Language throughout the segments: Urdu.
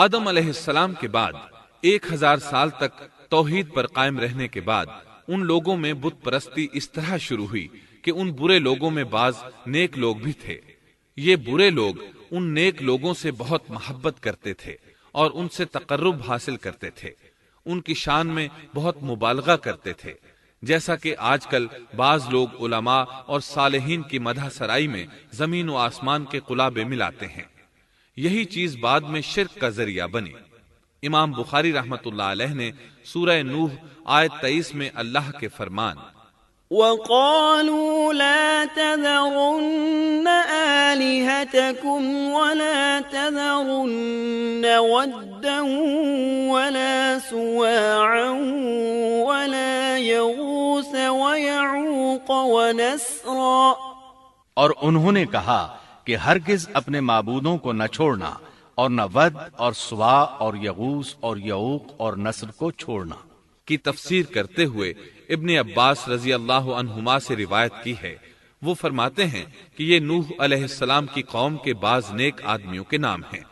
آدم علیہ السلام کے بعد 1000 سال تک توحید پر قائم رہنے کے بعد ان لوگوں میں بت پرستی اس طرح شروع ہوئی کہ ان برے لوگوں میں بعض نیک لوگ بھی تھے۔ یہ برے لوگ ان نیک لوگوں سے بہت محبت کرتے تھے اور ان سے تقرب حاصل کرتے تھے، ان کی شان میں بہت مبالغہ کرتے تھے، جیسا کہ آج کل بعض لوگ علماء اور صالحین کی مدح سرائی میں زمین و آسمان کے قلابے ملاتے ہیں۔ یہی چیز بعد میں شرک کا ذریعہ بنی۔ امام بخاری رحمت اللہ علیہ نے سورہ نوح آیت 23 میں اللہ کے فرمان وَقَالُوا لَا تَذَرُنَّ آلِهَتَكُمْ وَلَا تَذَرُنَّ وَدًّا وَلَا سُوَاعًا وَلَا يَغُوثَ وَيَعُوقَ وَنَسْرًا، اور انہوں نے کہا کہ ہرگز اپنے معبودوں کو نہ چھوڑنا اور نہ ود اور سوا اور یغوث اور یعوق اور نصر کو چھوڑنا کی تفسیر کرتے ہوئے ابن عباس رضی اللہ عنہما سے روایت کی ہے۔ وہ فرماتے ہیں کہ یہ نوح علیہ السلام کی قوم کے بعض نیک آدمیوں کے نام ہیں۔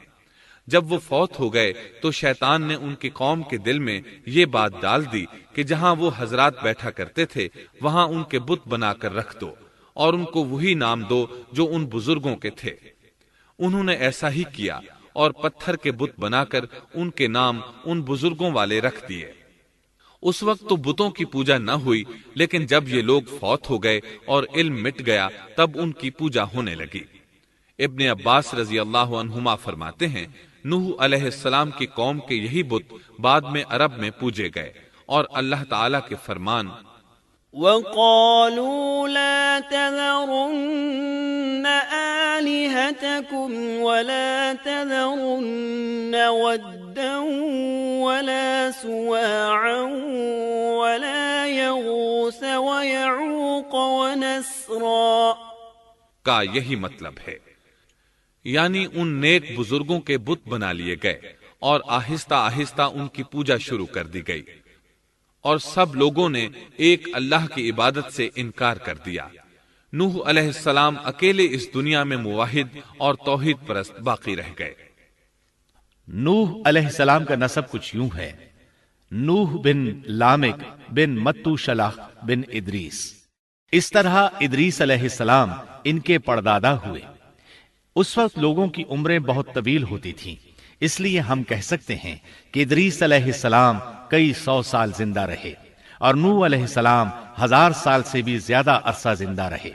جب وہ فوت ہو گئے تو شیطان نے ان کی قوم کے دل میں یہ بات ڈال دی کہ جہاں وہ حضرات بیٹھا کرتے تھے وہاں ان کے بت بنا کر رکھ دو اور ان کو وہی نام دو جو ان بزرگوں کے تھے۔ انہوں نے ایسا ہی کیا اور پتھر کے بت بنا کر ان کے نام ان بزرگوں والے رکھ دیے۔ اس وقت تو بتوں کی پوجا نہ ہوئی، لیکن جب یہ لوگ فوت ہو گئے اور علم مٹ گیا تب ان کی پوجا ہونے لگی۔ ابن عباس رضی اللہ عنہما فرماتے ہیں نوح علیہ السلام کی قوم کے یہی بت بعد میں عرب میں پوجے گئے، اور اللہ تعالی کے فرمان وَقَالُوا لَا تَذَرُنَّ آلِهَتَكُمْ وَلَا تَذَرُنَّ وَدًّا وَلَا سُوَاعًا وَلَا يَغُوثَ وَيَعُوقَ وَنَسْرًا کا یہی مطلب ہے، یعنی ان نیک بزرگوں کے بت بنا لیے گئے اور آہستہ آہستہ ان کی پوجا شروع کر دی گئی، اور سب لوگوں نے ایک اللہ کی عبادت سے انکار کر دیا۔ نوح علیہ السلام اکیلے اس دنیا میں موحد اور توحید پرست باقی رہ گئے۔ نوح علیہ السلام کا نسب کچھ یوں ہے: نوح بن لامک بن متو شلح بن ادریس۔ اس طرح ادریس علیہ السلام ان کے پردادا ہوئے۔ اس وقت لوگوں کی عمریں بہت طویل ہوتی تھیں، اس لیے ہم کہہ سکتے ہیں کہ ادریس علیہ السلام کئی 100 سال زندہ رہے اور نوح علیہ السلام 1000 سال سے بھی زیادہ عرصہ زندہ رہے۔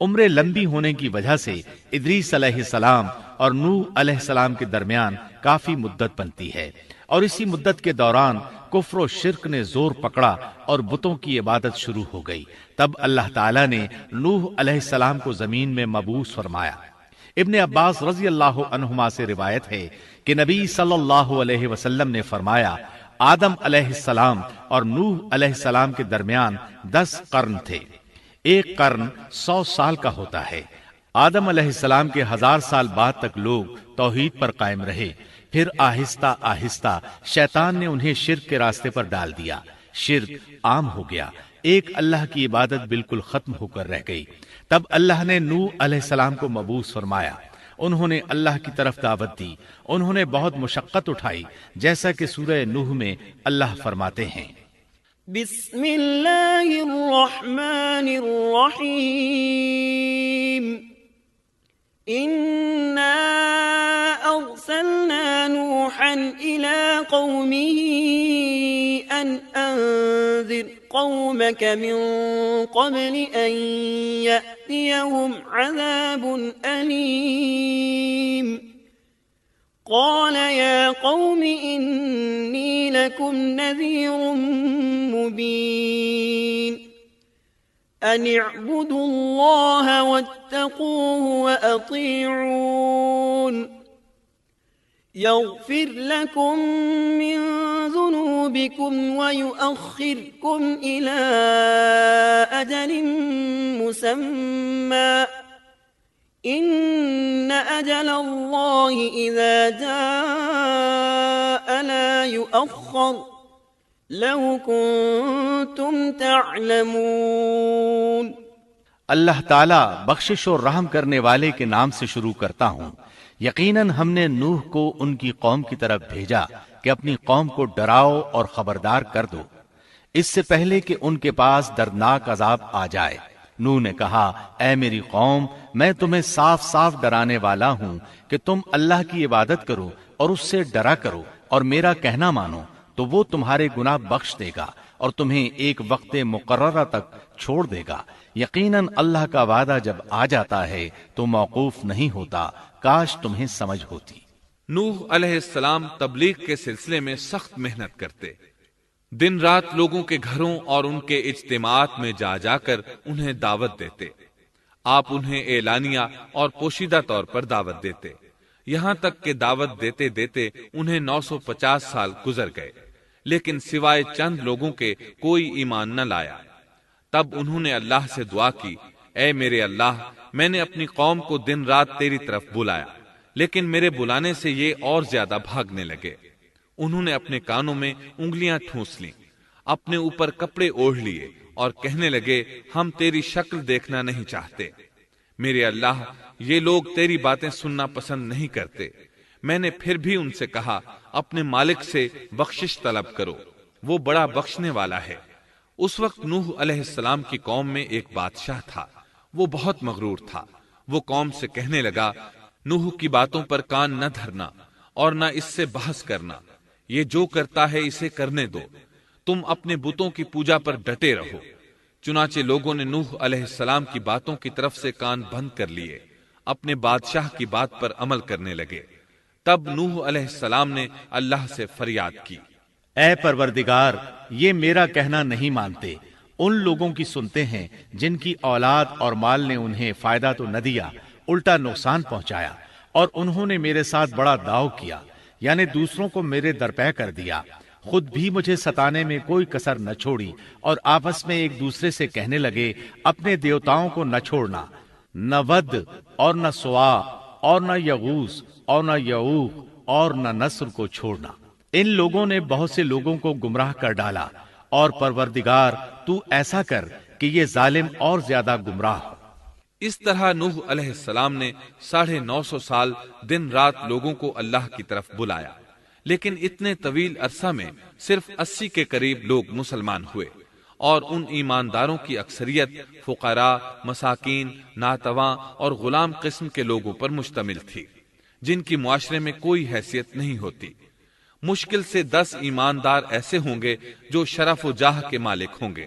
عمریں لمبی ہونے کی وجہ سے ادریس علیہ السلام اور نوح علیہ السلام کے درمیان کافی مدت بنتی ہے، اور اسی مدت کے دوران کفر و شرک نے زور پکڑا اور بتوں کی عبادت شروع ہو گئی۔ تب اللہ تعالیٰ نے نوح علیہ السلام کو زمین میں مبعوث فرمایا۔ ابن عباس رضی اللہ عنہما سے روایت ہے کہ نبی صلی اللہ علیہ وسلم نے فرمایا آدم علیہ السلام اور نوح علیہ السلام کے درمیان 10 قرن تھے۔ ایک قرن 100 سال کا ہوتا ہے۔ آدم علیہ السلام کے 1000 سال بعد تک لوگ توحید پر قائم رہے، پھر آہستہ آہستہ شیطان نے انہیں شرک کے راستے پر ڈال دیا، شرک عام ہو گیا، ایک اللہ کی عبادت بالکل ختم ہو کر رہ گئی۔ تب اللہ نے نوح علیہ السلام کو مبعوث فرمایا، انہوں نے اللہ کی طرف دعوت دی، انہوں نے بہت مشقت اٹھائی، جیسا کہ سورہ نوح میں اللہ فرماتے ہیں بسم اللہ الرحمن الرحیم انا ارسلنا نوحا الى قومه ان انذر قومك من قبل ان يأتيهم عذاب أليم قال يا قوم إني لكم نذير مبين أن اعبدوا الله واتقوه وأطيعون يغفر لكم من ذنوبكم ويؤخركم إلى أجل مسمى إن أجل الله إذا جاء لا يؤخر لو كنتم تعلمون۔ اللہ تعالیٰ بخشش اور رحم کرنے والے کے نام سے شروع کرتا ہوں۔ یقیناً ہم نے نوح کو ان کی قوم کی طرف بھیجا کہ اپنی قوم کو ڈراؤ اور خبردار کر دو اس سے پہلے کہ ان کے پاس دردناک عذاب آ جائے۔ نوح نے کہا، اے میری قوم، میں تمہیں صاف صاف ڈرانے والا ہوں کہ تم اللہ کی عبادت کرو اور اس سے ڈرا کرو اور میرا کہنا مانو، تو وہ تمہارے گناہ بخش دے گا اور تمہیں ایک وقت مقررہ تک چھوڑ دے گا۔ یقیناً اللہ کا وعدہ جب آ جاتا ہے تو موقوف نہیں ہوتا، کاش تمہیں سمجھ ہوتی۔ نوح علیہ السلام تبلیغ کے سلسلے میں سخت محنت کرتے، دن رات لوگوں کے گھروں اور ان کے اجتماعات میں جا جا کر انہیں دعوت دیتے۔ آپ انہیں اعلانیہ اور پوشیدہ طور پر دعوت دیتے، یہاں تک کہ دعوت دیتے دیتے انہیں 950 سال گزر گئے، لیکن سوائے چند لوگوں کے کوئی ایمان نہ لایا۔ تب انہوں نے اللہ سے دعا کی، اے میرے اللہ، میں نے اپنی قوم کو دن رات تیری طرف بلایا، لیکن میرے بلانے سے یہ اور زیادہ بھاگنے لگے۔ انہوں نے اپنے کانوں میں انگلیاں ٹھونس لیں، اپنے اوپر کپڑے اوڑھ لیے اور کہنے لگے، ہم تیری شکل دیکھنا نہیں چاہتے۔ میرے اللہ، یہ لوگ تیری باتیں سننا پسند نہیں کرتے۔ میں نے پھر بھی ان سے کہا، اپنے مالک سے بخشش طلب کرو، وہ بڑا بخشنے والا ہے۔ اس وقت نوح علیہ السلام کی قوم میں ایک بادشاہ تھا، وہ بہت مغرور تھا۔ وہ قوم سے کہنے لگا، نوح کی باتوں پر کان نہ دھرنا اور نہ اس سے بحث کرنا، یہ جو کرتا ہے اسے کرنے دو، تم اپنے بتوں کی پوجا پر ڈٹے رہو۔ چنانچہ لوگوں نے نوح علیہ السلام کی باتوں کی طرف سے کان بند کر لیے، اپنے بادشاہ کی بات پر عمل کرنے لگے۔ تب نوح علیہ السلام نے اللہ سے فریاد کی، اے پروردگار، یہ میرا کہنا نہیں مانتے، ان لوگوں کی سنتے ہیں جن کی اولاد اور مال نے انہیں فائدہ تو نہ دیا، الٹا نقصان پہنچایا، اور انہوں نے میرے ساتھ بڑا داؤ کیا، یعنی دوسروں کو میرے درپے کر دیا، خود بھی مجھے ستانے میں کوئی کسر نہ چھوڑی، اور آپس میں ایک دوسرے سے کہنے لگے، اپنے دیوتاؤں کو نہ چھوڑنا، نہ ود اور نہ سوا اور نہ یغوث اور نہ یعوق اور نہ نصر کو چھوڑنا۔ ان لوگوں نے بہت سے لوگوں کو گمراہ کر ڈالا، اور پروردگار تو ایسا کر کہ یہ ظالم اور زیادہ گمراہ ہو۔ اس طرح نوح علیہ السلام نے 950 سال دن رات لوگوں کو اللہ کی طرف بلایا، لیکن اتنے طویل عرصہ میں صرف 80 کے قریب لوگ مسلمان ہوئے، اور ان ایمانداروں کی اکثریت فقراء، مساکین، ناتواں اور غلام قسم کے لوگوں پر مشتمل تھی، جن کی معاشرے میں کوئی حیثیت نہیں ہوتی۔ مشکل سے 10 ایماندار ایسے ہوں گے جو شرف و جاہ کے مالک ہوں گے۔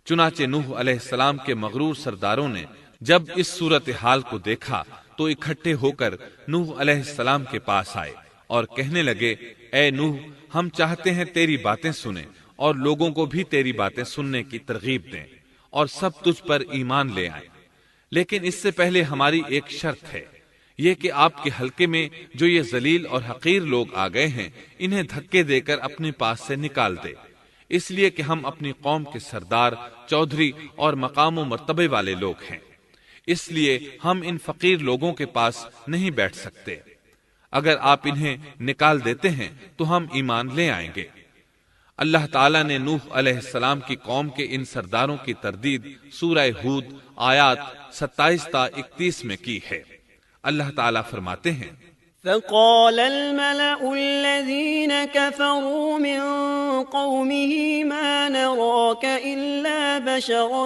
چنانچہ نوح علیہ السلام کے مغرور سرداروں نے جب اس صورتحال کو دیکھا تو اکٹھے ہو کر نوح علیہ السلام کے پاس آئے اور کہنے لگے، اے نوح، ہم چاہتے ہیں تیری باتیں سنیں اور لوگوں کو بھی تیری باتیں سننے کی ترغیب دیں اور سب تجھ پر ایمان لے آئیں، لیکن اس سے پہلے ہماری ایک شرط ہے، یہ کہ آپ کے حلقے میں جو یہ ذلیل اور حقیر لوگ آ گئے ہیں انہیں دھکے دے کر اپنے پاس سے نکال دے، اس لیے کہ ہم اپنی قوم کے سردار، چودھری اور مقام و مرتبے والے لوگ ہیں، اس لیے ہم ان فقیر لوگوں کے پاس نہیں بیٹھ سکتے۔ اگر آپ انہیں نکال دیتے ہیں تو ہم ایمان لے آئیں گے۔ اللہ تعالیٰ نے نوح علیہ السلام کی قوم کے ان سرداروں کی تردید سورہ ہود آیات 27 تا 31 میں کی ہے۔ اللہ تعالیٰ فرماتے ہیں، فقال الملأ الذين كفروا من قومه ما نراك إلا بشرا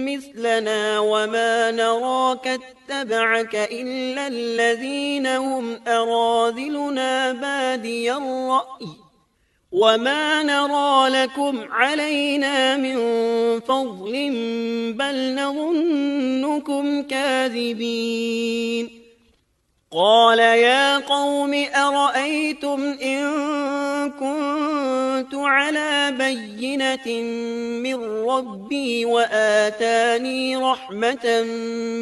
مثلنا وما نراك اتبعك إلا الذين هم أراذلنا بادي الرأي وما نرى لكم علينا من فضل بل نظنكم كاذبين قال يا قوم أرأيتم إن كنت على بينة من ربي وآتاني رحمة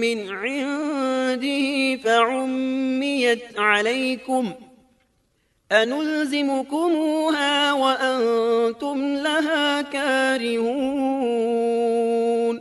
من عنده فعميت عليكم أنلزمكموها وأنتم لها كارهون۔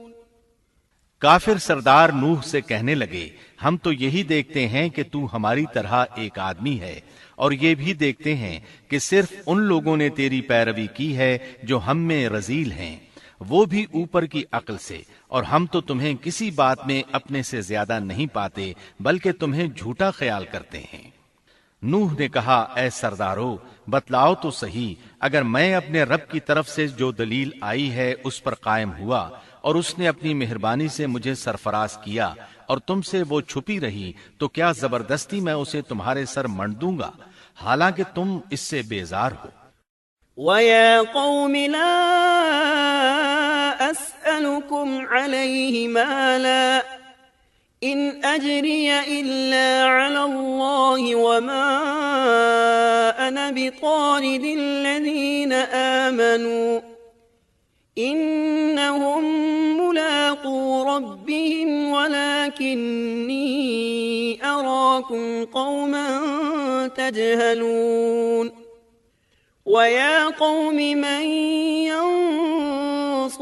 کافر سردار نوح سے کہنے لگے، ہم تو یہی دیکھتے ہیں کہ تو ہماری طرح ایک آدمی ہے، اور یہ بھی دیکھتے ہیں کہ صرف ان لوگوں نے تیری پیروی کی ہے جو ہم میں رذیل ہیں، وہ بھی اوپر کی عقل سے، اور ہم تو تمہیں کسی بات میں اپنے سے زیادہ نہیں پاتے بلکہ تمہیں جھوٹا خیال کرتے ہیں۔ نوح نے کہا، اے سردارو، بتلاؤ تو صحیح، اگر میں اپنے رب کی طرف سے جو دلیل آئی ہے اس پر قائم ہوا اور اس نے اپنی مہربانی سے مجھے سرفراز کیا اور تم سے وہ چھپی رہی، تو کیا زبردستی میں اسے تمہارے سر منڈ دوں گا، حالانکہ تم اس سے بیزار ہو۔ وَيَا قَوْمِ لَا أَسْأَلُكُمْ عَلَيْهِ مَالًا إِنْ أَجْرِيَ إِلَّا عَلَى اللَّهِ وَمَا أَنَا بِطَارِدِ الَّذِينَ آمَنُوا إِنَّهُمْ مُلَاقُو رَبِّهِمْ وَلَكِنِّي أَرَاكُمْ قَوْمًا تَجْهَلُونَ وَيَا قَوْمِ مَنْ يَنصُرُنِي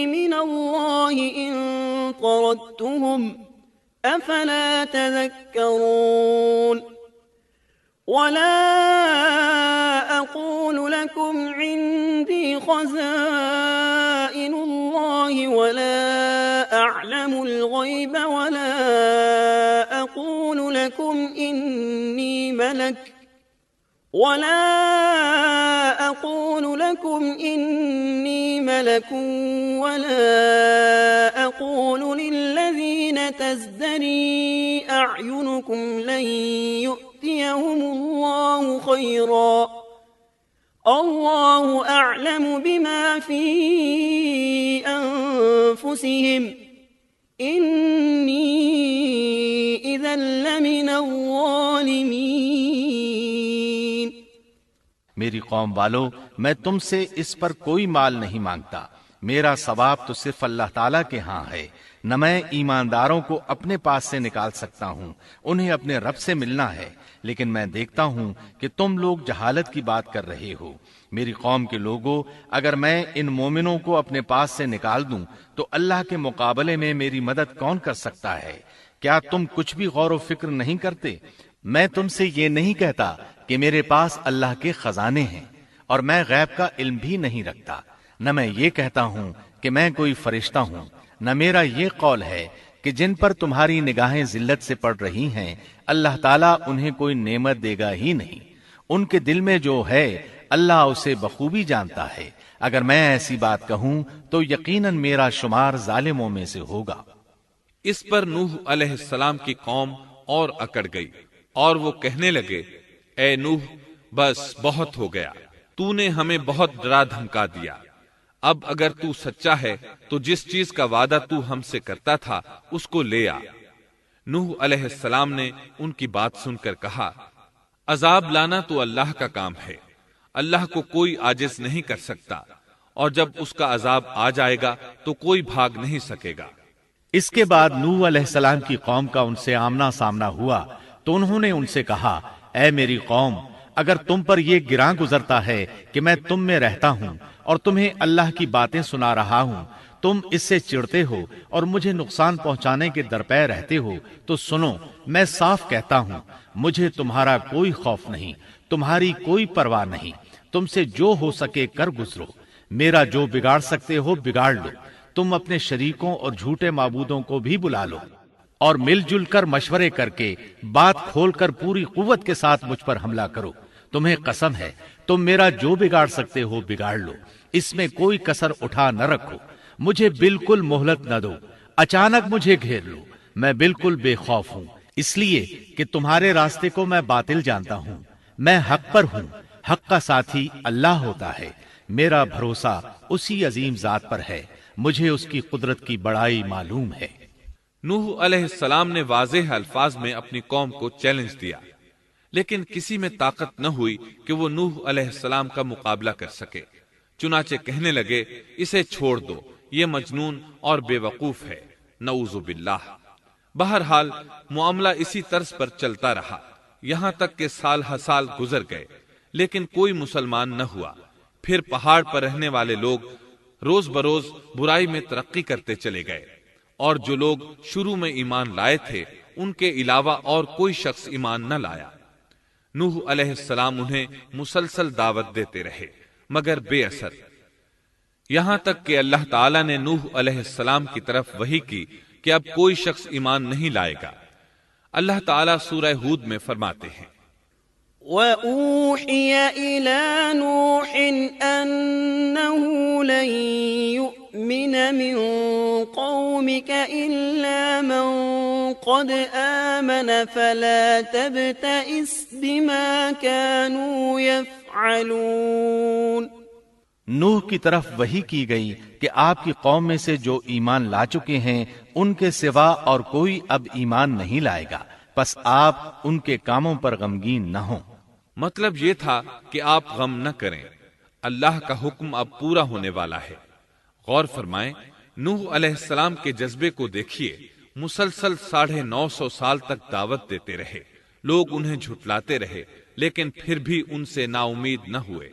مِنَ اللَّهِ إِن طَرَدتُّهُمْ أَفَلَا تَذَكَّرُونَ وَلَا أَقُولُ لَكُمْ عِندِي خَزَائِنُ اللَّهِ وَلَا أَعْلَمُ الْغَيْبَ وَلَا أَقُولُ لَكُمْ إِنِّي مَلَكٌ وَلَا أَقُولُ لِلَّذِينَ تَزْدَرِي أَعْيُنُكُمْ لَن يُؤْتِيَهُمُ اللَّهُ خَيْرًا اللَّهُ أَعْلَمُ بِمَا فِي أَنفُسِهِمْ إِنِّي إِذًا لَّمِنَ الظَّالِمِينَ۔ میری قوم والو، میں تم سے اس پر کوئی مال نہیں مانگتا، میرا ثواب تو صرف اللہ تعالیٰ کے ہاں ہے، نہ میں ایمانداروں کو اپنے پاس سے نکال سکتا ہوں، انہیں اپنے رب سے ملنا ہے، لیکن میں دیکھتا ہوں کہ تم لوگ جہالت کی بات کر رہے ہو۔ میری قوم کے لوگوں، اگر میں ان مومنوں کو اپنے پاس سے نکال دوں تو اللہ کے مقابلے میں میری مدد کون کر سکتا ہے؟ کیا تم کچھ بھی غور و فکر نہیں کرتے؟ میں تم سے یہ نہیں کہتا کہ میرے پاس اللہ کے خزانے ہیں اور میں غیب کا علم بھی نہیں رکھتا، نہ میں یہ کہتا ہوں کہ میں کوئی فرشتہ ہوں، نہ میرا یہ قول ہے کہ جن پر تمہاری نگاہیں ذلت سے پڑ رہی ہیں اللہ تعالیٰ انہیں کوئی نعمت دے گا ہی نہیں، ان کے دل میں جو ہے اللہ اسے بخوبی جانتا ہے، اگر میں ایسی بات کہوں تو یقیناً میرا شمار ظالموں میں سے ہوگا۔ اس پر نوح علیہ السلام کی قوم اور اکڑ گئی اور وہ کہنے لگے، اے نوح، بس بہت ہو گیا، تو نے ہمیں بہت ڈرا دھمکا دیا، اب اگر تو سچا ہے تو جس چیز کا وعدہ تو ہم سے کرتا تھا اس کو لے آ۔ نوح علیہ السلام نے ان کی بات سن کر کہا، عذاب لانا تو اللہ کا کام ہے، اللہ کو کوئی عاجز نہیں کر سکتا، اور جب اس کا عذاب آ جائے گا تو کوئی بھاگ نہیں سکے گا۔ اس کے بعد نوح علیہ السلام کی قوم کا ان سے آمنا سامنا ہوا تو انہوں نے ان سے کہا، اے میری قوم، اگر تم پر یہ گراں گزرتا ہے کہ میں تم میں رہتا ہوں اور تمہیں اللہ کی باتیں سنا رہا ہوں، تم اس سے چڑھتے ہو اور مجھے نقصان پہنچانے کے درپے رہتے ہو، تو سنو، میں صاف کہتا ہوں، مجھے تمہارا کوئی خوف نہیں، تمہاری کوئی پرواہ نہیں، تم سے جو ہو سکے کر گزرو، میرا جو بگاڑ سکتے ہو بگاڑ لو، تم اپنے شریکوں اور جھوٹے معبودوں کو بھی بلا لو اور مل جل کر مشورے کر کے بات کھول کر پوری قوت کے ساتھ مجھ پر حملہ کرو، تمہیں قسم ہے تم میرا جو بگاڑ سکتے ہو بگاڑ لو، اس میں کوئی کسر اٹھا نہ رکھو، مجھے بالکل مہلت نہ دو، اچانک مجھے گھیر لو، میں بالکل بے خوف ہوں، اس لیے کہ تمہارے راستے کو میں باطل جانتا ہوں، میں حق پر ہوں، حق کا ساتھی اللہ ہوتا ہے، میرا بھروسہ اسی عظیم ذات پر ہے، مجھے اس کی قدرت کی بڑائی معلوم ہے۔ نوح علیہ السلام نے واضح الفاظ میں اپنی قوم کو چیلنج دیا، لیکن کسی میں طاقت نہ ہوئی کہ وہ نوح علیہ السلام کا مقابلہ کر سکے، چنانچہ کہنے لگے، اسے چھوڑ دو، یہ مجنون اور بے وقوف ہے، نعوذ باللہ۔ بہرحال معاملہ اسی طرز پر چلتا رہا، یہاں تک کہ سال ہر سال گزر گئے، لیکن کوئی مسلمان نہ ہوا۔ پھر پہاڑ پر رہنے والے لوگ روز بروز برائی میں ترقی کرتے چلے گئے، اور جو لوگ شروع میں ایمان لائے تھے ان کے علاوہ اور کوئی شخص ایمان نہ لایا۔ نوح علیہ السلام انہیں مسلسل دعوت دیتے رہے مگر بے اثر۔ یہاں تک کہ اللہ تعالیٰ نے نوح علیہ السلام کی طرف وحی کی کہ اب کوئی شخص ایمان نہیں لائے گا۔ اللہ تعالیٰ سورہ ہود میں فرماتے ہیں وَأُوحِيَ إِلَى نُوحٍ أَنَّهُ لَن يُؤْمِنَ مِن قَوْمِكَ إِلَّا مَن قَدْ آمَنَ فَلَا تَبْتَئِسْ بِمَا كَانُوا يَفْعَلُونَ۔ نوح کی طرف وحی کی گئی کہ آپ کی قوم میں سے جو ایمان لا چکے ہیں ان کے سوا اور کوئی اب ایمان نہیں لائے گا، پس آپ ان کے کاموں پر غمگین نہ ہوں۔ مطلب یہ تھا کہ آپ غم نہ کریں، اللہ کا حکم اب پورا ہونے والا ہے۔ غور فرمائیں، نوح علیہ السلام کے جذبے کو دیکھیے، مسلسل 950 سال تک دعوت دیتے رہے، لوگ انہیں جھٹلاتے رہے، لیکن پھر بھی ان سے نا امید نہ ہوئے۔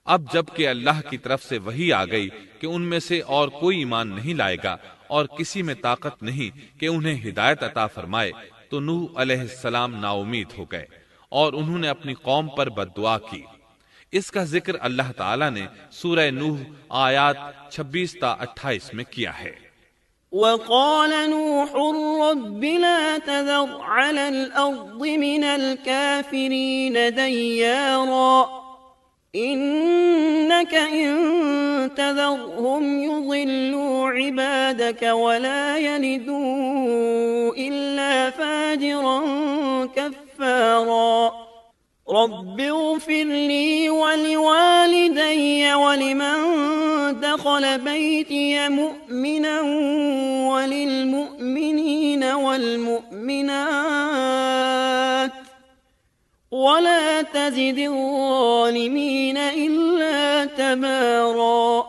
اب جب کہ اللہ کی طرف سے وحی آ گئی کہ ان میں سے اور کوئی ایمان نہیں لائے گا اور کسی میں طاقت نہیں کہ انہیں ہدایت عطا فرمائے، تو نوح علیہ السلام نا امید ہو گئے اور انہوں نے اپنی قوم پر بد دعا کی۔ اس کا ذکر اللہ تعالیٰ نے سورہ نوح آیات 26 تا 28 میں کیا ہے۔ وَقَالَ نُوحٌ رَبِّ لَا تَذَرْ عَلَى الْأَرْضِ مِنَ الْكَافِرِينَ دَيَّارًا إِنَّكَ إِن تَذَرْهُمْ يُضِلُّوا عِبَادَكَ وَلَا يَلِدُوا إِلَّا فَاجِرًا كَفَّارًا رَبِّ اغْفِرْ لِي وَلِوَالِدَيَّ وَلِمَن دَخَلَ بَيْتِيَ مُؤْمِنًا وَلِلْمُؤْمِنِينَ وَالْمُؤْمِنَاتِ وَلَا تَزِدِ الظَّالِمِينَ إِلَّا تَبَارًا۔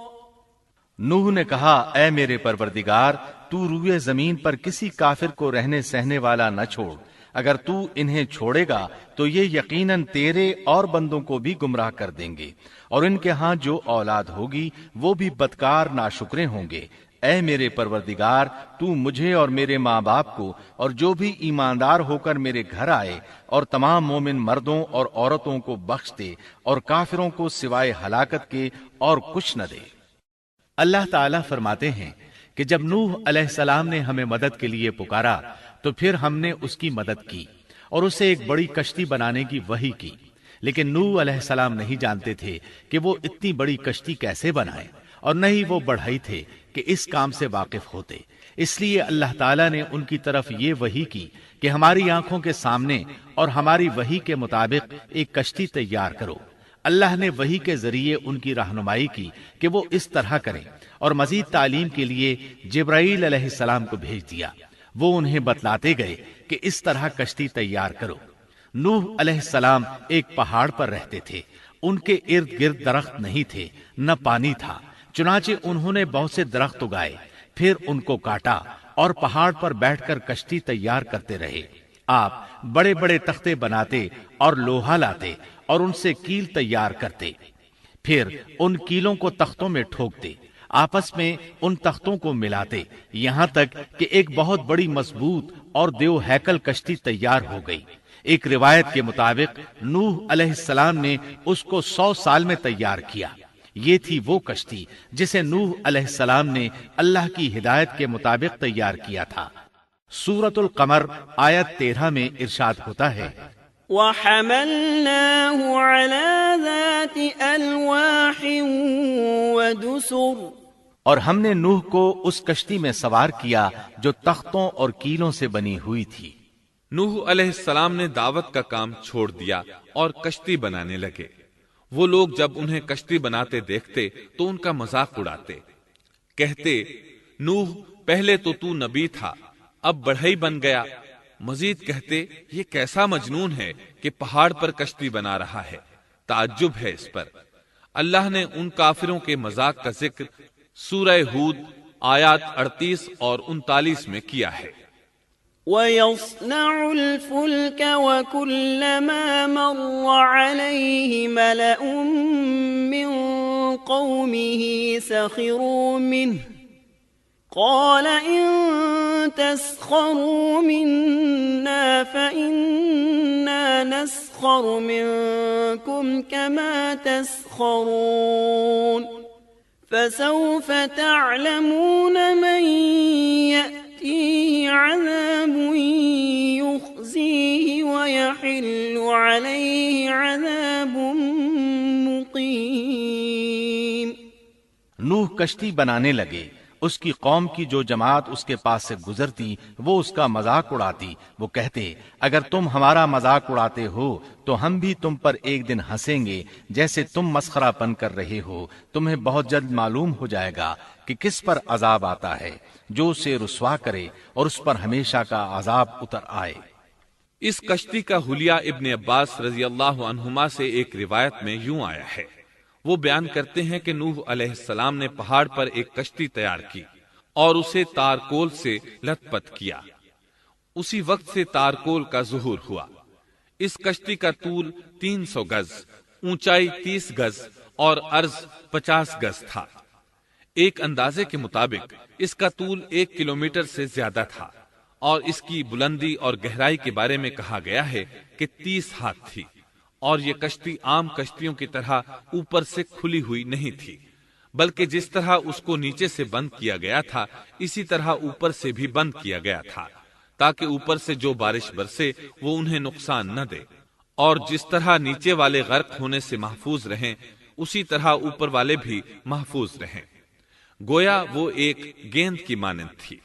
نوح نے کہا، اے میرے پروردگار، تو روئے زمین پر کسی کافر کو رہنے سہنے والا نہ چھوڑ۔ اگر تو انہیں چھوڑے گا تو یہ یقیناً تیرے اور بندوں کو بھی گمراہ کر دیں گے، اور ان کے ہاں جو اولاد ہوگی وہ بھی بدکار ناشکرے ہوں گے۔ اے میرے پروردگار، تو مجھے اور میرے ماں باپ کو اور جو بھی ایماندار ہو کر میرے گھر آئے اور تمام مومن مردوں اور عورتوں کو بخش دے، اور کافروں کو سوائے ہلاکت کے اور کچھ نہ دے۔ اللہ تعالیٰ فرماتے ہیں کہ جب نوح علیہ السلام نے ہمیں مدد کے لیے پکارا تو پھر ہم نے اس کی مدد کی اور اسے ایک بڑی کشتی بنانے کی وحی کی، لیکن نوح علیہ السلام نہیں جانتے تھے کہ وہ اتنی بڑی کشتی کیسے بنائیں، اور نہ ہی وہ بڑھئی تھے کہ اس کام سے واقف ہوتے۔ اس لیے اللہ تعالیٰ نے ان کی طرف یہ وحی کی کہ ہماری آنکھوں کے سامنے اور ہماری وحی کے مطابق ایک کشتی تیار کرو۔ اللہ نے وحی کے ذریعے ان کی رہنمائی کی کہ وہ اس طرح کریں، اور مزید تعلیم کے لیے جبرائیل علیہ السلام کو بھیج دیا۔ وہ انہیں بتلاتے گئے کہ اس طرح کشتی تیار کرو۔ نوح علیہ السلام ایک پہاڑ پر رہتے تھے، ان کے ارد گرد درخت نہیں تھے، نہ پانی تھا، چنانچہ انہوں نے بہت سے درخت اگائے، پھر ان کو کاٹا اور پہاڑ پر بیٹھ کر کشتی تیار کرتے رہے۔ آپ بڑے بڑے تختے بناتے اور لوہا لاتے اور ان سے کیل تیار کرتے، پھر ان کیلوں کو تختوں میں ٹھوکتے، آپس میں ان تختوں کو ملاتے، یہاں تک کہ ایک بہت بڑی مضبوط اور دیو ہیکل کشتی تیار ہو گئی۔ ایک روایت کے مطابق نوح علیہ السلام نے اس کو 100 سال میں تیار کیا۔ یہ تھی وہ کشتی جسے نوح علیہ السلام نے اللہ کی ہدایت کے مطابق تیار کیا تھا۔ سورۃ القمر آیت 13 میں ارشاد ہوتا ہے، وَحَمَلْنَاهُ عَلَى ذَاتِ أَلْوَاحٍ وَدُسُرٍ، اور ہم نے نوح کو اس کشتی میں سوار کیا جو تختوں اور کیلوں سے بنی ہوئی تھی۔ نوح علیہ السلام نے دعوت کا کام چھوڑ دیا اور کشتی بنانے لگے۔ وہ لوگ جب انہیں کشتی بناتے دیکھتے تو ان کا مذاق اڑاتے، کہتے، نوح پہلے تو نبی تھا، اب بڑھئی بن گیا۔ مزید کہتے، یہ کیسا مجنون ہے کہ پہاڑ پر کشتی بنا رہا ہے، تعجب ہے اس پر۔ اللہ نے ان کافروں کے مذاق کا ذکر سورہ ہود آیات 38 اور 39 میں کیا ہے۔ وَيَصْنَعُ الْفُلْكَ وَكُلَّمَا مَرَّ عَلَيْهِ مَلَأٌ مِّن قَوْمِهِ سَخِرُوا مِنْهُ قَالَ إِن تَسْخَرُوا مِنَّا فَإِنَّا نَسْخَرُ مِنكُمْ كَمَا تَسْخَرُونَ فسوف تعلمون من يأتيه عذاب يخزيه ويحل عليه عذاب مقيم۔ نوح کشتی بنانے لگے، اس کی قوم کی جو جماعت اس کے پاس سے گزرتی وہ اس کا مذاق اڑاتی۔ وہ کہتے اگر تم ہمارا مذاق اڑاتے ہو تو ہم بھی تم پر ایک دن ہنسیں گے جیسے تم مسخرہ پن کر رہے ہو۔ تمہیں بہت جلد معلوم ہو جائے گا کہ کس پر عذاب آتا ہے جو اسے رسوا کرے اور اس پر ہمیشہ کا عذاب اتر آئے۔ اس کشتی کا حلیہ ابن عباس رضی اللہ عنہما سے ایک روایت میں یوں آیا ہے۔ وہ بیان کرتے ہیں کہ نوح علیہ السلام نے پہاڑ پر ایک کشتی تیار کی اور اسے تارکول سے لت پت کیا۔ اسی وقت سے تارکول کا ظہور ہوا۔ اس کشتی کا طول 300 گز، اونچائی 30 گز اور عرض 50 گز تھا۔ ایک اندازے کے مطابق اس کا طول 1 کلومیٹر سے زیادہ تھا اور اس کی بلندی اور گہرائی کے بارے میں کہا گیا ہے کہ 30 ہاتھ تھی، اور یہ کشتی عام کشتیوں کی طرح اوپر سے کھلی ہوئی نہیں تھی، بلکہ جس طرح اس کو نیچے سے بند کیا گیا تھا اسی طرح اوپر سے بھی بند کیا گیا تھا، تاکہ اوپر سے جو بارش برسے وہ انہیں نقصان نہ دے، اور جس طرح نیچے والے غرق ہونے سے محفوظ رہیں اسی طرح اوپر والے بھی محفوظ رہیں۔ گویا وہ ایک گیند کی مانند تھی۔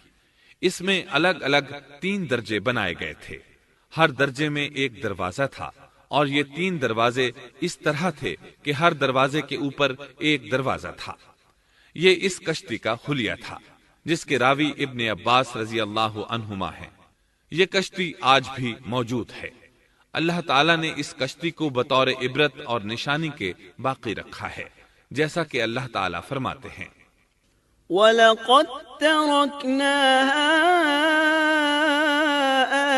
اس میں الگ الگ 3 درجے بنائے گئے تھے، ہر درجے میں ایک دروازہ تھا، اور یہ 3 دروازے اس طرح تھے کہ ہر دروازے کے اوپر ایک دروازہ تھا۔ یہ اس کشتی کا حلیہ تھا جس کے راوی ابن عباس رضی اللہ عنہما ہیں۔ یہ کشتی آج بھی موجود ہے۔ اللہ تعالیٰ نے اس کشتی کو بطور عبرت اور نشانی کے باقی رکھا ہے، جیسا کہ اللہ تعالیٰ فرماتے ہیں وَلَقَدْ تَرَكْنَاهَا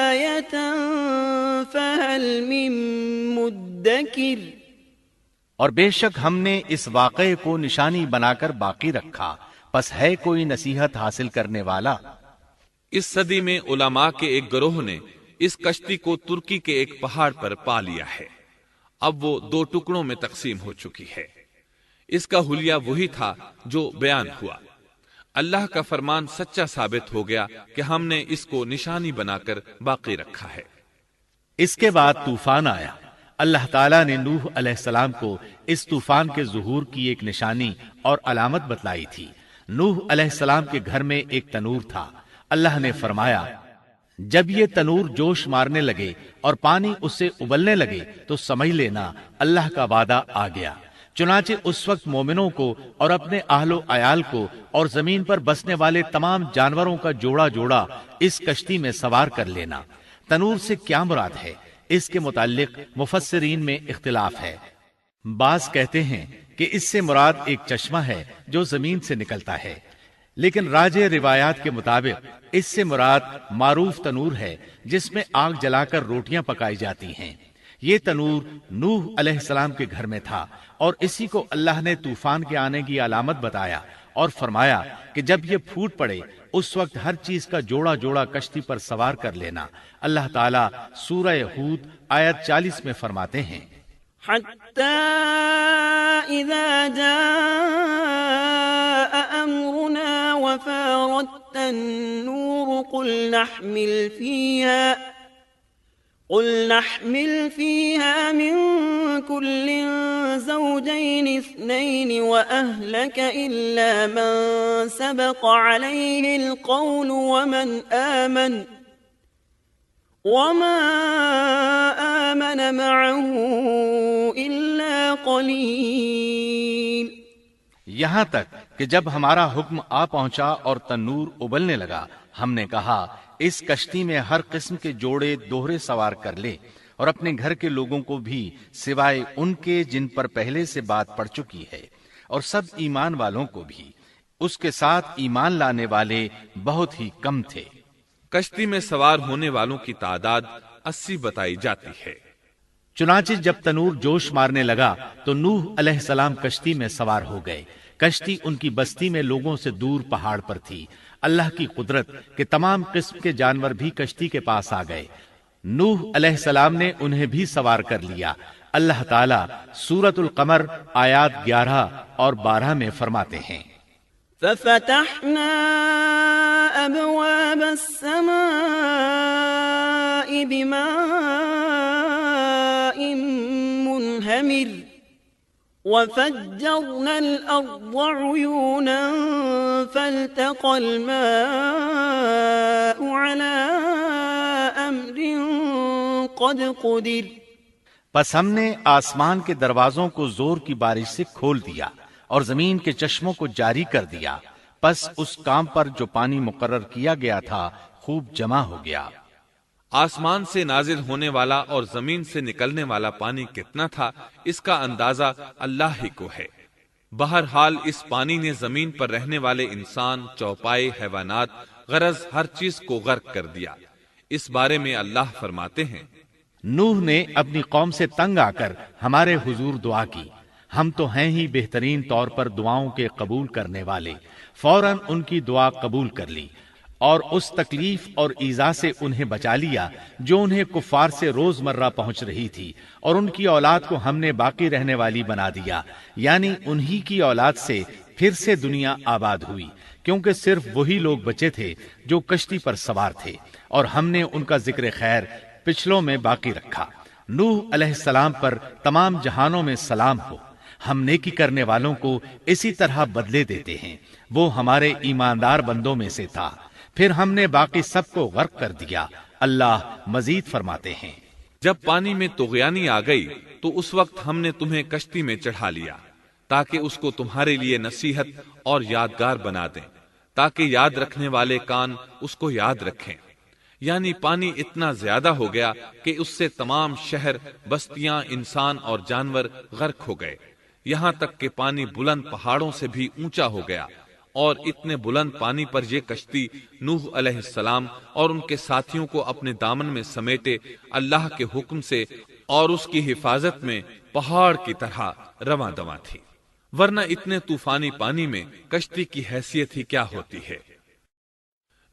آيَةً فَهَلْ مِن مُدَّكِرٍ، اور بے شک ہم نے اس واقعے کو نشانی بنا کر باقی رکھا، پس ہے کوئی نصیحت حاصل کرنے والا۔ اس صدی میں علماء کے ایک گروہ نے اس کشتی کو ترکی کے ایک پہاڑ پر پا لیا ہے۔ اب وہ 2 ٹکڑوں میں تقسیم ہو چکی ہے۔ اس کا حلیہ وہی تھا جو بیان ہوا۔ اللہ کا فرمان سچا ثابت ہو گیا کہ ہم نے اس کو نشانی بنا کر باقی رکھا ہے۔ اس کے بعد طوفان آیا۔ اللہ تعالیٰ نے نوح علیہ السلام کو اس طوفان کے ظہور کی ایک نشانی اور علامت بتلائی تھی۔ نوح علیہ السلام کے گھر میں ایک تنور تھا۔ اللہ نے فرمایا جب یہ تنور جوش مارنے لگے اور پانی اس سے ابلنے لگے تو سمجھ لینا اللہ کا وعدہ آ گیا۔ چنانچہ اس وقت مومنوں کو اور اپنے اہل و عیال کو اور زمین پر بسنے والے تمام جانوروں کا جوڑا جوڑا اس کشتی میں سوار کر لینا۔ تنور سے کیا مراد ہے، اس کے متعلق مفسرین میں اختلاف ہے۔ بعض کہتے ہیں کہ اس سے مراد ایک چشمہ ہے جو زمین سے نکلتا ہے، لیکن راجح روایات کے مطابق اس سے مراد معروف تنور ہے جس میں آگ جلا کر روٹیاں پکائی جاتی ہیں۔ یہ تنور نوح علیہ السلام کے گھر میں تھا اور اسی کو اللہ نے طوفان کے آنے کی علامت بتایا اور فرمایا کہ جب یہ پھوٹ پڑے اس وقت ہر چیز کا جوڑا جوڑا کشتی پر سوار کر لینا۔ اللہ تعالیٰ سورہ ہود آیت 40 میں فرماتے ہیں حَتَّى إِذَا جَاءَ أَمْرُنَا وَفَارَتِ النُّورُ قُلْ نَحْمِلْ فِيهَا مِن كُلٍّ زَوْجَيْنِ اثْنَيْنِ وَأَهْلَكَ إِلَّا مَن سَبَقَ عَلَيْهِ الْقَوْلُ وَمَا آمَنَ مَعَهُ إِلَّا قَلِيلٌ۔ یہاں تک کہ جب ہمارا حکم آ پہنچا اور تنور ابلنے لگا، ہم نے کہا اس کشتی میں ہر قسم کے جوڑے دوہرے سوار کر لے اور اپنے گھر کے لوگوں کو بھی سوائے ان کے جن پر پہلے سے بات پڑ چکی ہے، اور سب ایمان والوں کو بھی۔ اس کے ساتھ ایمان لانے والے بہت ہی کم تھے۔ کشتی میں سوار ہونے والوں کی تعداد 80 بتائی جاتی ہے۔ چنانچہ جب تنور جوش مارنے لگا تو نوح علیہ السلام کشتی میں سوار ہو گئے۔ کشتی ان کی بستی میں لوگوں سے دور پہاڑ پر تھی۔ اللہ کی قدرت کہ تمام قسم کے جانور بھی کشتی کے پاس آ گئے۔ نوح علیہ السلام نے انہیں بھی سوار کر لیا۔ اللہ تعالیٰ سورۃ القمر آیات 11 اور 12 میں فرماتے ہیں، ففتحنا أبواب السماء بماء منهمر وفجرنا الأرض عيونا فالتقى الماء على أمر قد قدر۔ پس ہم نے آسمان کے دروازوں کو زور کی بارش سے کھول دیا اور زمین کے چشموں کو جاری کر دیا، پس اس کام پر جو پانی مقرر کیا گیا تھا خوب جمع ہو گیا۔ آسمان سے نازل ہونے والا اور زمین سے نکلنے والا پانی کتنا تھا، اس کا اندازہ اللہ ہی کو ہے۔ بہرحال اس پانی نے زمین پر رہنے والے انسان، چوپائے، حیوانات، غرض ہر چیز کو غرق کر دیا۔ اس بارے میں اللہ فرماتے ہیں، نوح نے اپنی قوم سے تنگ آ کر ہمارے حضور دعا کی، ہم تو ہیں ہی بہترین طور پر دعاؤں کے قبول کرنے والے۔ فوراً ان کی دعا قبول کر لی اور اس تکلیف اور ایذا سے انہیں بچا لیا جو انہیں کفار سے روزمرہ پہنچ رہی تھی، اور ان کی اولاد کو ہم نے باقی رہنے والی بنا دیا، یعنی انہی کی اولاد سے پھر سے دنیا آباد ہوئی، کیونکہ صرف وہی لوگ بچے تھے جو کشتی پر سوار تھے، اور ہم نے ان کا ذکر خیر پچھلوں میں باقی رکھا۔ نوح علیہ السلام پر تمام جہانوں میں سلام ہو۔ ہم نیکی کرنے والوں کو اسی طرح بدلے دیتے ہیں، وہ ہمارے ایماندار بندوں میں سے تھا، پھر ہم نے باقی سب کو غرق کر دیا۔ اللہ مزید فرماتے ہیں، جب پانی میں طغیانی آ گئی تو اس وقت ہم نے تمہیں کشتی میں چڑھا لیا تاکہ اس کو تمہارے لیے نصیحت اور یادگار بنا دیں، تاکہ یاد رکھنے والے کان اس کو یاد رکھیں۔ یعنی پانی اتنا زیادہ ہو گیا کہ اس سے تمام شہر، بستیاں، انسان اور جانور غرق ہو گئے، یہاں تک کہ پانی بلند پہاڑوں سے بھی اونچا ہو گیا، اور اتنے بلند پانی پر یہ کشتی نوح علیہ السلام اور ان کے ساتھیوں کو اپنے دامن میں سمیٹے اللہ کے حکم سے اور اس کی حفاظت میں پہاڑ کی طرح رواں دواں تھی، ورنہ اتنے طوفانی پانی میں کشتی کی حیثیت ہی کیا ہوتی ہے۔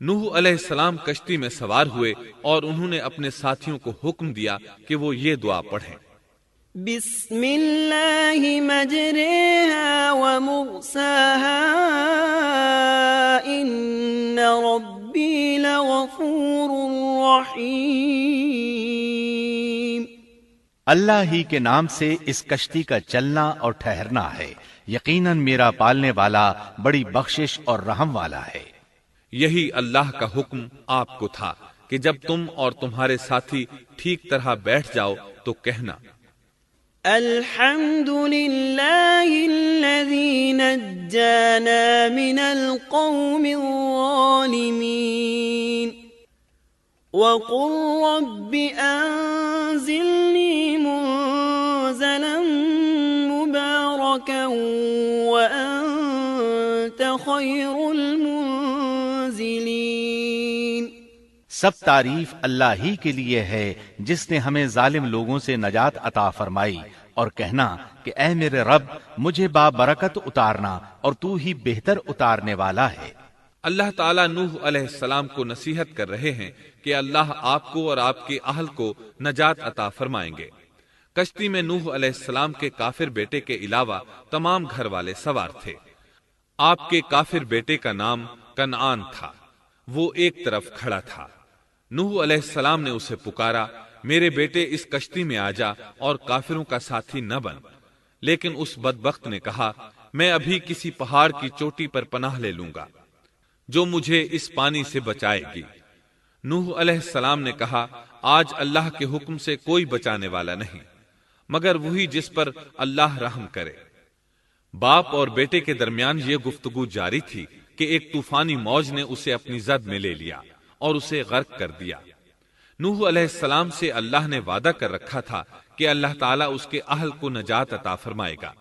نوح علیہ السلام کشتی میں سوار ہوئے اور انہوں نے اپنے ساتھیوں کو حکم دیا کہ وہ یہ دعا پڑھیں، بسم اللہ مجریہا ومرساہا ان ربی لغفور رحیم۔ اللہ ہی کے نام سے اس کشتی کا چلنا اور ٹھہرنا ہے، یقیناً میرا پالنے والا بڑی بخشش اور رحم والا ہے۔ یہی اللہ کا حکم آپ کو تھا کہ جب تم اور تمہارے ساتھی ٹھیک طرح بیٹھ جاؤ تو کہنا، الحمد للہ الذی نجانا من القوم الظالمین وقل رب انزلنی منزلا مبارکا وانت خیر المنزلین۔ سب تعریف اللہ ہی کے لیے ہے جس نے ہمیں ظالم لوگوں سے نجات عطا فرمائی، اور کہنا کہ اے میرے رب مجھے بابرکت اتارنا اور تو ہی بہتر اتارنے والا ہے۔ اللہ تعالیٰ نوح علیہ السلام کو نصیحت کر رہے ہیں کہ اللہ آپ کو اور آپ کے اہل کو نجات عطا فرمائیں گے۔ کشتی میں نوح علیہ السلام کے کافر بیٹے کے علاوہ تمام گھر والے سوار تھے۔ آپ کے کافر بیٹے کا نام کنعان تھا، وہ ایک طرف کھڑا تھا۔ نوح علیہ السلام نے اسے پکارا، میرے بیٹے اس کشتی میں آ جا اور کافروں کا ساتھی نہ بن، لیکن اس بدبخت نے کہا، میں ابھی کسی پہاڑ کی چوٹی پر پناہ لے لوں گا جو مجھے اس پانی سے بچائے گی۔ نوح علیہ السلام نے کہا، آج اللہ کے حکم سے کوئی بچانے والا نہیں مگر وہی جس پر اللہ رحم کرے۔ باپ اور بیٹے کے درمیان یہ گفتگو جاری تھی کہ ایک طوفانی موج نے اسے اپنی زد میں لے لیا اور اسے غرق کر دیا۔ نوح علیہ السلام سے اللہ نے وعدہ کر رکھا تھا کہ اللہ تعالیٰ اس کے اہل کو نجات عطا فرمائے گا۔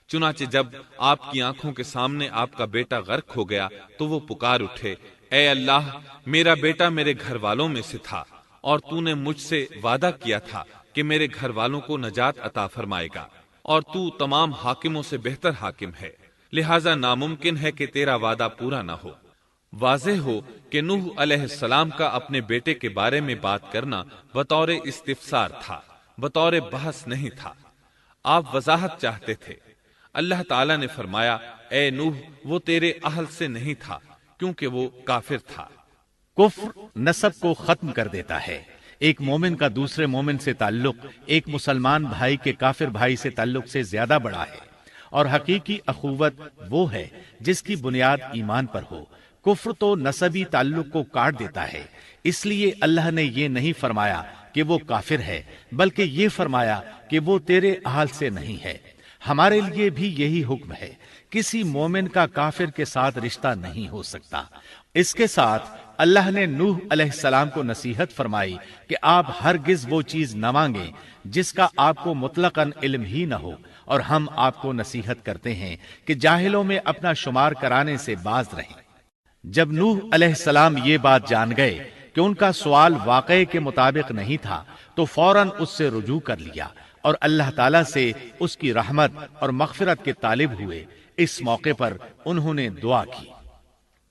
چنانچہ جب آپ کی آنکھوں کے سامنے آپ کا بیٹا غرق ہو گیا تو وہ پکار اٹھے، اے اللہ، میرا بیٹا میرے گھر والوں میں سے تھا اور تو نے مجھ سے وعدہ کیا تھا کہ میرے گھر والوں کو نجات عطا فرمائے گا، اور تو تمام حاکموں سے بہتر حاکم ہے، لہذا ناممکن ہے کہ تیرا وعدہ پورا نہ ہو۔ واضح ہو کہ نوح علیہ السلام کا اپنے بیٹے کے بارے میں بات کرنا بطور استفسار تھا، بطور بحث نہیں تھا۔ آپ وضاحت چاہتے تھے۔ اللہ تعالیٰ نے فرمایا، اے نوح، وہ تیرے اہل سے نہیں تھا کیونکہ وہ کافر تھا۔ کفر نسب کو ختم کر دیتا ہے۔ ایک مومن کا دوسرے مومن سے تعلق ایک مسلمان بھائی کے کافر بھائی سے تعلق سے زیادہ بڑا ہے، اور حقیقی اخوت وہ ہے جس کی بنیاد ایمان پر ہو۔ کفر تو نسبی تعلق کو کاٹ دیتا ہے، اس لیے اللہ نے یہ نہیں فرمایا کہ وہ کافر ہے، بلکہ یہ فرمایا کہ وہ تیرے اہل سے نہیں ہے۔ ہمارے لیے بھی یہی حکم ہے، کسی مومن کا کافر کے ساتھ رشتہ نہیں ہو سکتا۔ اس کے ساتھ اللہ نے نوح علیہ السلام کو نصیحت فرمائی کہ آپ ہرگز وہ چیز نہ مانگیں جس کا آپ کو مطلقاً علم ہی نہ ہو، اور ہم آپ کو نصیحت کرتے ہیں کہ جاہلوں میں اپنا شمار کرانے سے باز رہیں۔ جب نوح علیہ السلام یہ بات جان گئے کہ ان کا سوال واقعے کے مطابق نہیں تھا تو فوراً اس سے رجوع کر لیا اور اللہ تعالیٰ سے اس کی رحمت اور مغفرت کے طالب ہوئے۔ اس موقع پر انہوں نے دعا کی،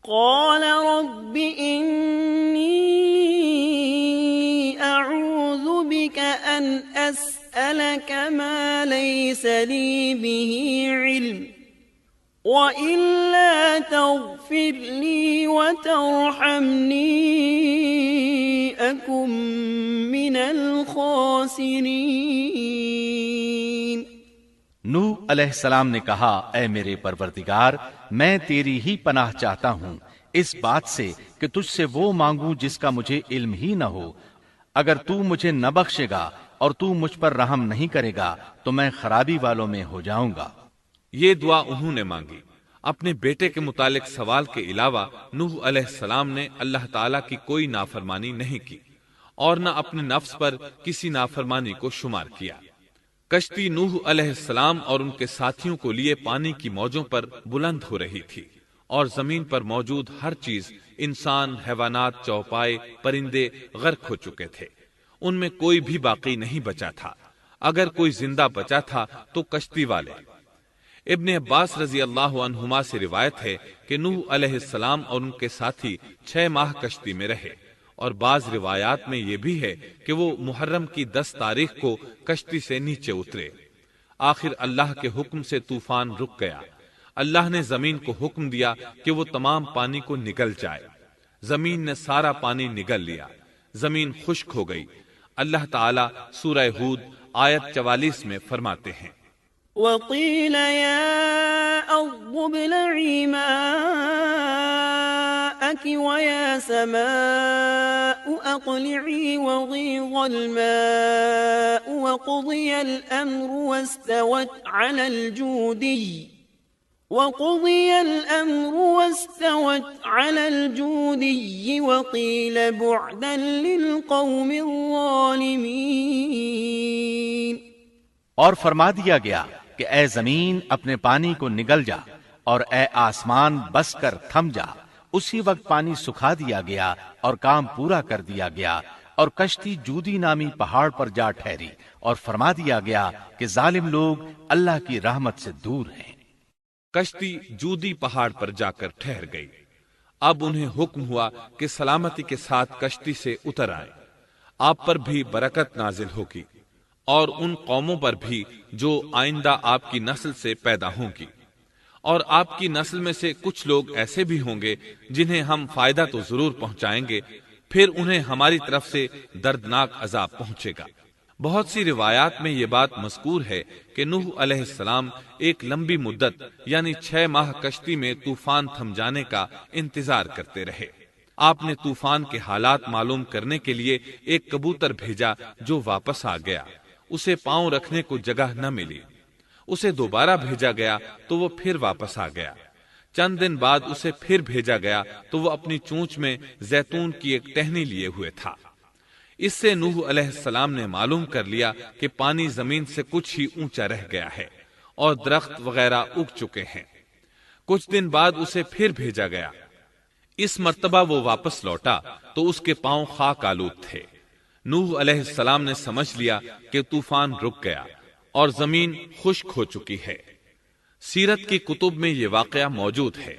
قال رب إني أعوذ بك أن أسألك ما ليس لي به علم وإلا تغفر لي وترحمني أكن من الخاسرين۔ نوح علیہ السلام نے کہا، اے میرے پروردگار، میں تیری ہی پناہ چاہتا ہوں اس بات سے کہ تجھ سے وہ مانگوں جس کا مجھے علم ہی نہ ہو۔ اگر تو مجھے نہ بخشے گا اور تو مجھ پر رحم نہیں کرے گا تو میں خرابی والوں میں ہو جاؤں گا۔ یہ دعا انہوں نے مانگی۔ اپنے بیٹے کے متعلق سوال کے علاوہ نوح علیہ السلام نے اللہ تعالیٰ کی کوئی نافرمانی نہیں کی اور نہ اپنے نفس پر کسی نافرمانی کو شمار کیا۔ کشتی نوح علیہ السلام اور ان کے ساتھیوں کو لیے پانی کی موجوں پر بلند ہو رہی تھی، اور زمین پر موجود ہر چیز، انسان، حیوانات، چوپائے، پرندے غرق ہو چکے تھے۔ ان میں کوئی بھی باقی نہیں بچا تھا۔ اگر کوئی زندہ بچا تھا تو کشتی والے۔ ابن عباس رضی اللہ عنہما سے روایت ہے کہ نوح علیہ السلام اور ان کے ساتھی 6 ماہ کشتی میں رہے، اور بعض روایات میں یہ بھی ہے کہ وہ محرم کی 10 تاریخ کو کشتی سے نیچے اترے۔ آخر اللہ کے حکم سے طوفان رک گیا۔ اللہ نے زمین کو حکم دیا کہ وہ تمام پانی کو نگل جائے۔ زمین نے سارا پانی نگل لیا، زمین خشک ہو گئی۔ اللہ تعالیٰ سورہ ہود آیت 44 میں فرماتے ہیں، وقيل يا أرض ابلعي ماءك ويا سماء أقلعي وغيض الماء وقضي الأمر واستوت على الجودي وقيل بعدا للقوم الظالمين۔ اور فرما دیا گیا کہ اے زمین اپنے پانی کو نگل جا، اور اے آسمان بس کر تھم جا۔ اسی وقت پانی سکھا دیا گیا اور کام پورا کر دیا گیا، اور کشتی جودی نامی پہاڑ پر جا ٹھہری، اور فرما دیا گیا کہ ظالم لوگ اللہ کی رحمت سے دور ہیں۔ کشتی جودی پہاڑ پر جا کر ٹھہر گئی۔ اب انہیں حکم ہوا کہ سلامتی کے ساتھ کشتی سے اتر آئیں۔ آپ پر بھی برکت نازل ہوگی، اور ان قوموں پر بھی جو آئندہ آپ کی نسل سے پیدا ہوں گی، اور آپ کی نسل میں سے کچھ لوگ ایسے بھی ہوں گے جنہیں ہم فائدہ تو ضرور پہنچائیں گے، پھر انہیں ہماری طرف سے دردناک عذاب پہنچے گا۔ بہت سی روایات میں یہ بات مذکور ہے کہ نوح علیہ السلام ایک لمبی مدت یعنی 6 ماہ کشتی میں طوفان تھم جانے کا انتظار کرتے رہے۔ آپ نے طوفان کے حالات معلوم کرنے کے لیے ایک کبوتر بھیجا جو واپس آ گیا۔ اسے پاؤں رکھنے کو جگہ نہ ملی۔ اسے دوبارہ بھیجا گیا تو وہ پھر واپس آ گیا۔ چند دن بعد اسے پھر بھیجا گیا تو وہ اپنی چونچ میں زیتون کی ایک ٹہنی لیے ہوئے تھا۔ اس سے نوح علیہ السلام نے معلوم کر لیا کہ پانی زمین سے کچھ ہی اونچا رہ گیا ہے اور درخت وغیرہ اگ چکے ہیں۔ کچھ دن بعد اسے پھر بھیجا گیا۔ اس مرتبہ وہ واپس لوٹا تو اس کے پاؤں خاک آلود تھے۔ نوح علیہ السلام نے سمجھ لیا کہ طوفان رک گیا اور زمین خشک ہو چکی ہے۔ سیرت کی کتب میں یہ واقعہ موجود ہے۔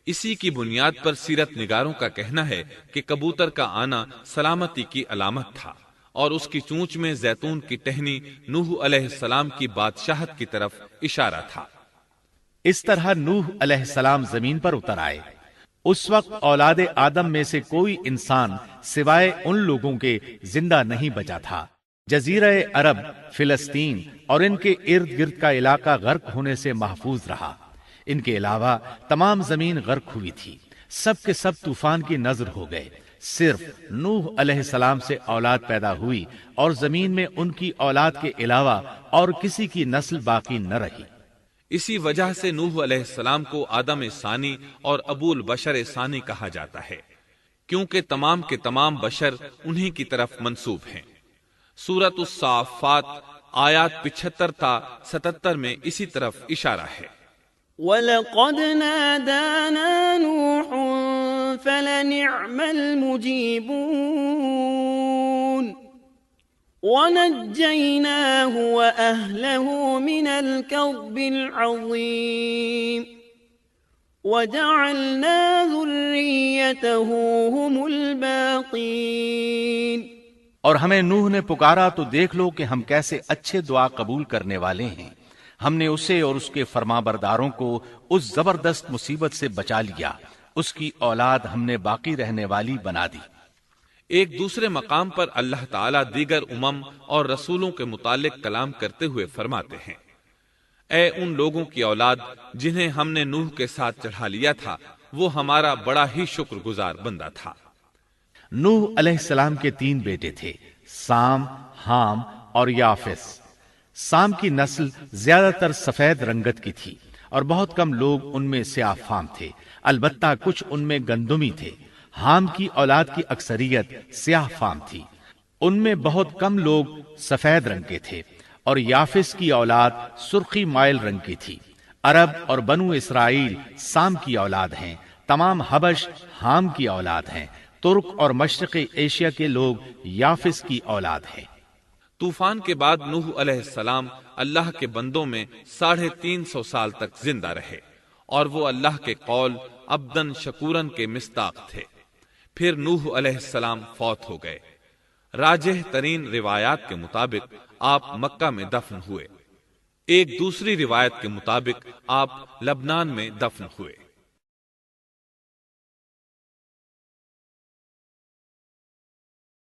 اسی کی بنیاد پر سیرت نگاروں کا کہنا ہے کہ کبوتر کا آنا سلامتی کی علامت تھا، اور اس کی چونچ میں زیتون کی ٹہنی نوح علیہ السلام کی بادشاہت کی طرف اشارہ تھا۔ اس طرح نوح علیہ السلام زمین پر اتر آئے۔ اس وقت اولاد آدم میں سے کوئی انسان سوائے ان لوگوں کے زندہ نہیں بچا تھا۔ جزیرہ عرب، فلسطین اور ان کے ارد گرد کا علاقہ غرق ہونے سے محفوظ رہا۔ ان کے علاوہ تمام زمین غرق ہوئی تھی۔ سب کے سب طوفان کی نذر ہو گئے۔ صرف نوح علیہ السلام سے اولاد پیدا ہوئی اور زمین میں ان کی اولاد کے علاوہ اور کسی کی نسل باقی نہ رہی۔ اسی وجہ سے نوح علیہ السلام کو آدم ثانی اور ابو البشر ثانی کہا جاتا ہے، کیونکہ تمام کے تمام بشر انہی کی طرف منسوب ہیں۔ سورۃ الصافات آیات 75 تا 77 میں اسی طرف اشارہ ہے۔ وَلَقَدْ نَادَانَا نُوحٌ فَلَنِعْمَ الْمُجِيبُونَ وَنَجَّيْنَاهُ وَأَهْلَهُ مِنَ الْكَرْبِ الْعَظِيمِ وَجَعَلْنَا ذُرِّيَّتَهُ هُمُ الْبَاقِينَ۔ اور ہمیں نوح نے پکارا تو دیکھ لو کہ ہم کیسے اچھے دعا قبول کرنے والے ہیں۔ ہم نے اسے اور اس کے فرمانبرداروں کو اس زبردست مصیبت سے بچا لیا۔ اس کی اولاد ہم نے باقی رہنے والی بنا دی۔ ایک دوسرے مقام پر اللہ تعالیٰ دیگر امم اور رسولوں کے متعلق کلام کرتے ہوئے فرماتے ہیں، اے ان لوگوں کی اولاد جنہیں ہم نے نوح کے ساتھ چڑھا لیا تھا، وہ ہمارا بڑا ہی شکر گزار بندہ تھا۔ نوح علیہ السلام کے 3 بیٹے تھے، سام، حام اور یافس۔ سام کی نسل زیادہ تر سفید رنگت کی تھی اور بہت کم لوگ ان میں سیاہ فام تھے، البتہ کچھ ان میں گندمی تھے۔ حام کی اولاد کی اکثریت سیاہ فام تھی، ان میں بہت کم لوگ سفید رنگ کے تھے، اور یافس کی اولاد سرخی مائل رنگ کی تھی۔ عرب اور بنو اسرائیل سام کی اولاد ہیں، تمام حبش حام کی اولاد ہیں، ترک اور مشرقی ایشیا کے لوگ یافس کی اولاد ہیں۔ طوفان کے بعد نوح علیہ السلام اللہ کے بندوں میں 350 سال تک زندہ رہے، اور وہ اللہ کے قول عبدن شکورن کے مصداق تھے۔ پھر نوح علیہ السلام فوت ہو گئے۔ راجح ترین روایات کے مطابق آپ مکہ میں دفن ہوئے، ایک دوسری روایت کے مطابق آپ لبنان میں دفن ہوئے۔